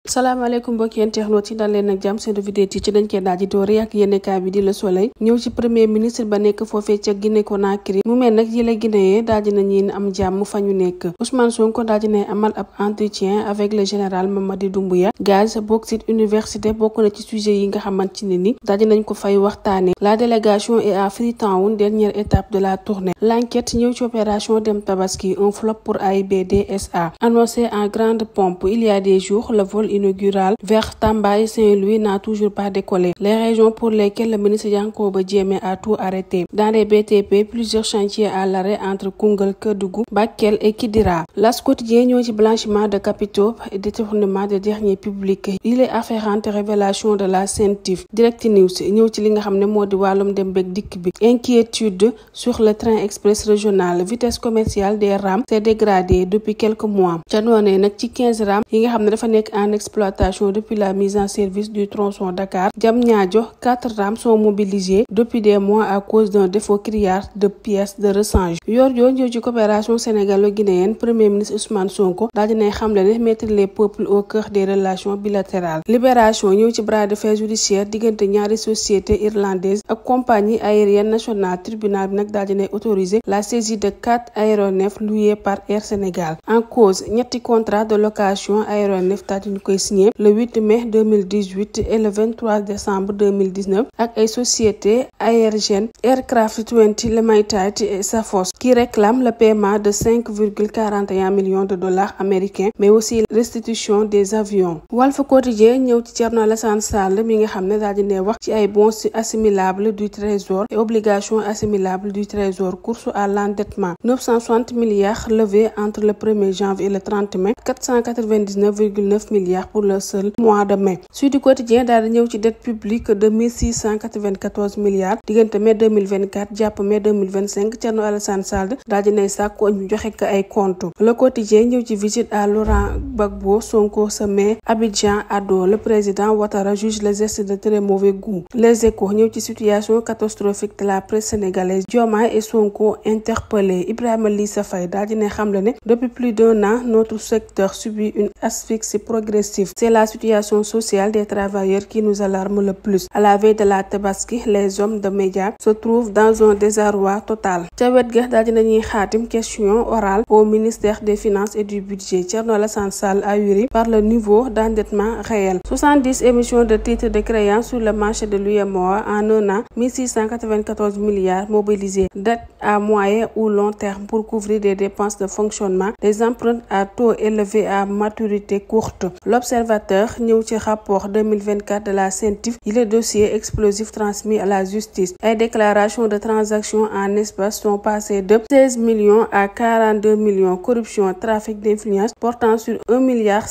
salaamaaleykum mbokki internautes yi dal leen ak jàmm seen vidéo ci dañ koy daal di doore ak yéenekaay bi di Le Soleil ñëw ci premier ministre ba nekk foofee ca Guinée Conakry mu mel nag yële Guinéen daal di nañu am jàmm fa ñu nekk. Ousmane Sonko daal di nay amal ab entretien avec le général Mamadi Doumbouya. gaz bauxite université bokk na ci sujet yi nga xamante ne ni daal di nañ ko fay waxtaane. La délégation est à Freetown, dernière étape de la tournée. L'enquête ñëw ci opération Dem Tabaski, un flop pour AIBD SA. Annoncé en grande pompe il y a des jours, le vol inaugural vers Tamba et Saint-Louis n'a toujours pas décollé. Les régions pour lesquelles le ministre Yankoba Diémé a tout arrêté. Dans les BTP, plusieurs chantiers à l'arrêt entre Koungheul, Kédougou, Bakel et Kidira. L'As Quotidien ñëw ci blanchiment de capitaux et détournement de deniers publics. Il est afférente révélation de la CENTIF. Direct News ñëw ci li nga xam ne moo di wàllum dem beeg dikk bi. Inquiétude sur le train express régional. Vitesse commerciale des rames s'est dégradée depuis quelques mois. ca noonee nag ci 15 rames yi nga xam ne dafa nekk en exploitation depuis la mise en service du tronçon Dakar Diamniadio, 4 rames sont mobilisées depuis des mois à cause d'un défaut criard de pièces de rechange. Yor ñëw ci coopération sénégalo-guinéenne. Premier ministre Ousmane Sonko daal dinay xamle ne mettre les peuples au cœur des relations bilatérales. Libération ñëw ci bras de fer judiciaire diggante ñaari société irlandaise ak compagnie aérienne nationale. Tribunal bi nag daal dinay autoriser la saisie de 4 aéronefs loués par Air Sénégal. En cause ñetti contrat de location aéronef daal di koy signé le 8 mai 2018 et le 23 décembre 2019 ak ay société aérienne Aircraft 20 Limited et Safos qui réclament le paiement de 5,41 millions de dollars américains mais aussi restitution des avions. Walf Quotidien ñëw ci Thierno Alassane Sall mi nga xam ne daal di ne wax ci ay bons assimilables du trésor et obligations assimilables du trésor, course à l'endettement. 960 milliards levés entre le 1er janvier et le 30 mai, 499,9 milliards pour le seul mois de mai. Sud Quotidien daal di ñëw ci dette publique de 1694 milliards diggante mai 2024 jàpp mai 2025. Thierno Alassane Sall daal di nay sàkku ñu joxe ko ay compte. Le Quotidien ñëw ci visite à Laurent Gbagbo. Sonko se met Abidjan à dos. Le président Ouattara juge les gestes de très mauvais goût. Les Échos ñëw ci situation catastrophique de la presse sénégalaise. Diomaye et Sonko interpellés. Ibrahima Lissa Faye daal di ne xamle ne depuis plus d'un an notre secteur subit une asphyxie progressive. C'est la situation sociale des travailleurs qui nous alarme le plus. À la veille de la Tabaski, les hommes de médias se trouvent dans un désarroi total. ca wet ga daal dinañuy xaatim question orale au ministère des Finances et du Budget. Thierno Alassane Sall ahuri par le niveau d'endettement réel. 70 émissions de titres de créance sur le marché de l'UEMOA en un an, 1694 milliards mobilisés. Dette à moyen ou long terme pour couvrir des dépenses de fonctionnement, des emprunts à taux élevés à maturité courte. L'Observateur ñëw ci rapport 2024 de la CENTIF, il est dossier explosif transmis à la justice. Les déclarations de transactions en espace sont passées de 16 millions à 42 millions. Corruption, trafic d'influence portant sur 1,5 milliard.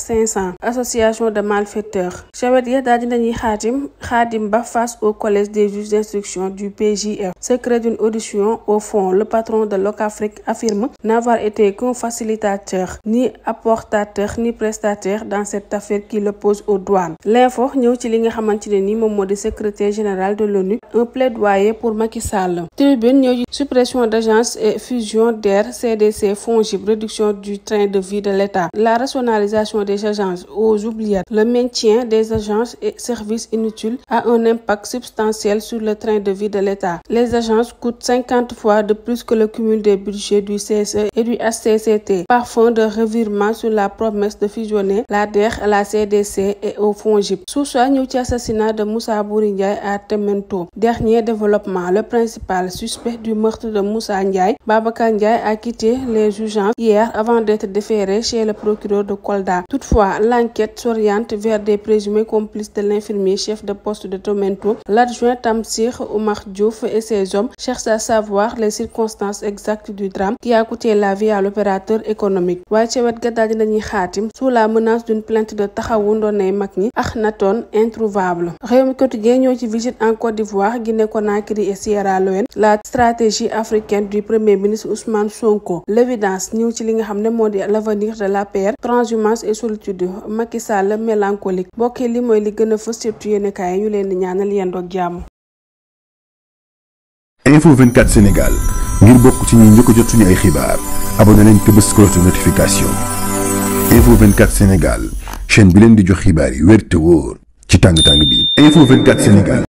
Association de malfaiteurs. Chawet ya daal dinañuy xaatim ba face au collège des juges d'instruction du PJF. Secret d'une audition au fond. Le patron de Locafrique affirme n'avoir été qu'un facilitateur, ni apportateur, ni prestataire dans cette affaire qui l'oppose aux douanes. L'info ñëw ci li nga xamante ne ni moom moo di secrétaire général de l'ONU, un plaidoyer pour Macky Sall. Tribune ñëw ci suppression d'agences et fusion d'Air, CDC, FONGIP, réduction du train de vie de l'État, la rationalisation des agences aux oubliettes, le maintien des agences et services inutiles a un impact substantiel sur le train de vie de l'État. Les agences coûtent 50 fois de plus que le cumul des budgets du CSE et du HCCT. Parfum de revirement sur la promesse de fusionner la DER, la CDC et au FONGIP. Sousa ñëw ci assassinat de Moussa Bouri Ndiaye à Temento. Dernier développement, le principal suspect du meurtre de Moussa Ndiaye, Babacar Ndiaye, a quitté les urgences hier avant d'être déféré chez le procureur de Kolda. Toutefois, l'enquête s'oriente vers des présumés complices de l'infirmier chef de poste de Temento. L'adjoint Tamsir Oumar Diouf et ses hommes cherchent à savoir les circonstances exactes du drame qui a coûté la vie à l'opérateur économique. Waaye ca wet ga daal dinañuy xaatim sous la menace d'une plainte de taxawu ndoonay mag ñi Akhenaton introuvable. Rewmi Quotidien ñëw ci visite en Côte d'Ivoire, Guinée-Conakry et Sierra Leone. La stratégie africaine du premier ministre Ousmane Sonko. L'évidence ñëw ci li nga xam ne moo di l'avenir de l'APR, transhumance et solitude. Macky Sall mélancolique. Bokkee li mooy li gën a fës ci yéenekaay ñu leen di ñaanal yendoog jàmm. Info 24 Sénégal ngir bokk ci ñi njëkk a jot suñu ay xibaar abonné leen te bës cloche de notification. Info 24 Sénégal chaîne bi leen di jox xibaar yi wér te wóor ci tàng-tàng bi. Info 24 Sénégal.